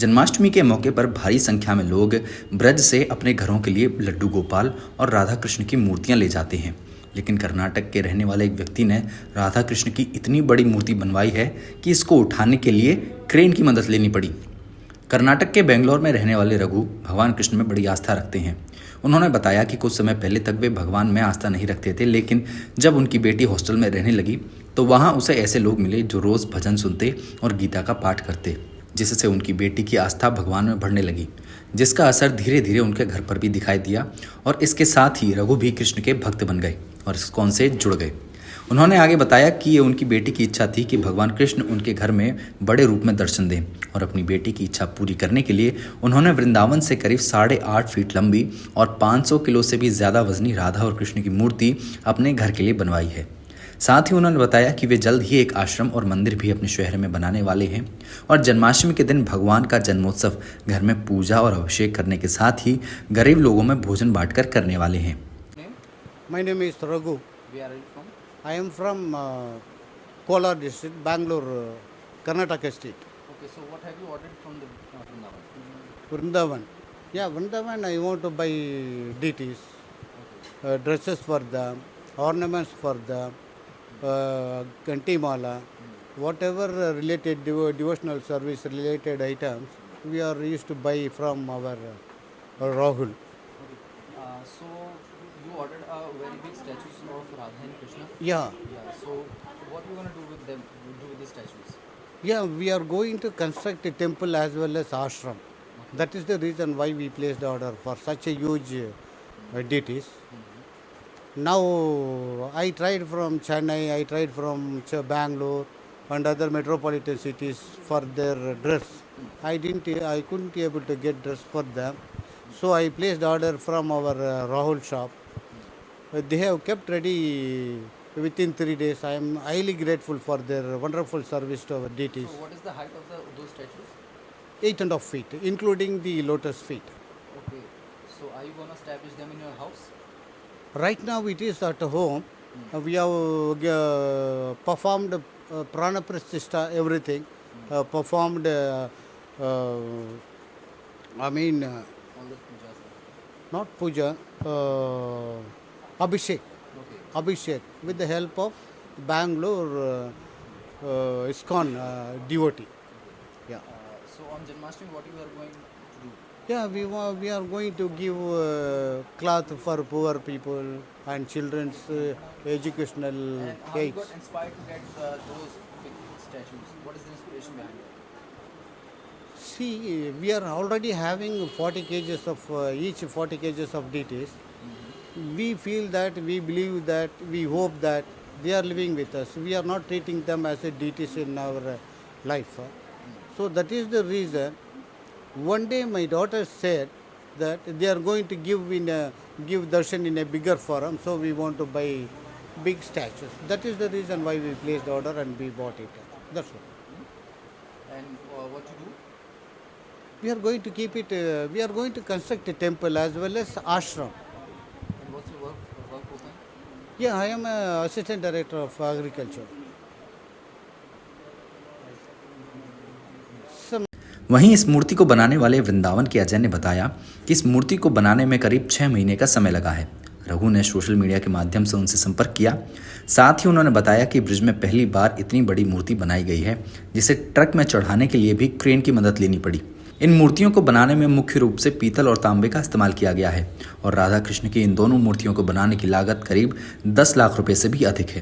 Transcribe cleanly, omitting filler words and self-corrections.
जन्माष्टमी के मौके पर भारी संख्या में लोग ब्रज से अपने घरों के लिए लड्डू गोपाल और राधा कृष्ण की मूर्तियां ले जाते हैं। लेकिन कर्नाटक के रहने वाले एक व्यक्ति ने राधा कृष्ण की इतनी बड़ी मूर्ति बनवाई है कि इसको उठाने के लिए क्रेन की मदद लेनी पड़ी। कर्नाटक के बेंगलोर में रहने वाले रघु भगवान कृष्ण में बड़ी आस्था रखते हैं। उन्होंने बताया कि कुछ समय पहले तक वे भगवान में आस्था नहीं रखते थे, लेकिन जब उनकी बेटी हॉस्टल में रहने लगी तो वहाँ उसे ऐसे लोग मिले जो रोज़ भजन सुनते और गीता का पाठ करते, जिससे उनकी बेटी की आस्था भगवान में बढ़ने लगी, जिसका असर धीरे धीरे उनके घर पर भी दिखाई दिया। और इसके साथ ही रघु भी कृष्ण के भक्त बन गए और इस्कॉन से जुड़ गए। उन्होंने आगे बताया कि ये उनकी बेटी की इच्छा थी कि भगवान कृष्ण उनके घर में बड़े रूप में दर्शन दें, और अपनी बेटी की इच्छा पूरी करने के लिए उन्होंने वृंदावन से करीब 8.5 फीट लंबी और 500 किलो से भी ज़्यादा वजनी राधा और कृष्ण की मूर्ति अपने घर के लिए बनवाई है। साथ ही उन्होंने बताया कि वे जल्द ही एक आश्रम और मंदिर भी अपने शहर में बनाने वाले हैं, और जन्माष्टमी के दिन भगवान का जन्मोत्सव घर में पूजा और अभिषेक करने के साथ ही गरीब लोगों में भोजन बांटकर करने वाले हैं। My name is Raghu. Where are you from? I am from Kolar district, Bangalore, Karnataka state. Okay, so what have you ordered from the Vrindavan? Vrindavan. Yeah, Vrindavan I want to buy deities, dresses for them, ornaments for them, Ganti mala, whatever related devotional service related items we are used to buy from our Rahul. So you ordered a very big statues of Radha and Krishna. Yeah. Yeah. So what you gonna do with them? Do with the statues? Yeah, we are going to construct a temple as well as ashram. Okay. That is the reason why we placed order for such a huge deities. Now, I tried from Chennai, I tried from Bangalore and other metropolitan cities for their dress. I couldn't be able to get dress for them. So I placed order from our Rahul shop. They have kept ready within 3 days. I am highly grateful for their wonderful service to our deities. So what is the height of those statues? 8.5 feet, including the lotus feet. Okay. So are you gonna establish them in your house? Right now it is at home. We have performed prana pratishtha, everything. Performed, All the pujas. not puja, abhishek. Okay. Abhishek with the help of Bangalore ISKCON devotee. Yeah. So on Janmashtami, what you are going to do? Yeah, we are going to give cloth for poor people and children's educational And how you aids. got inspired to get those big statues? What is the inspiration behind it? See, we are already having 40 kgs of each 40 kgs of deities. We feel that, we believe that, we hope that they are living with us. We are not treating them as a deities in our life. So that is the reason. One day my daughter said that they are going to give darshan in a bigger forum, so we want to buy big statues. That is the reason why we placed the order and we bought it. That's all. And what you do? We are going to keep it. We are going to construct a temple as well as ashram. And what's your work open? Yeah, I am a assistant director of agriculture. वहीं इस मूर्ति को बनाने वाले वृंदावन के अजय ने बताया कि इस मूर्ति को बनाने में करीब 6 महीने का समय लगा है। रघु ने सोशल मीडिया के माध्यम से उनसे संपर्क किया। साथ ही उन्होंने बताया कि ब्रिज में पहली बार इतनी बड़ी मूर्ति बनाई गई है, जिसे ट्रक में चढ़ाने के लिए भी क्रेन की मदद लेनी पड़ी। इन मूर्तियों को बनाने में मुख्य रूप से पीतल और तांबे का इस्तेमाल किया गया है, और राधा कृष्ण की इन दोनों मूर्तियों को बनाने की लागत करीब 10 लाख रुपए से भी अधिक है।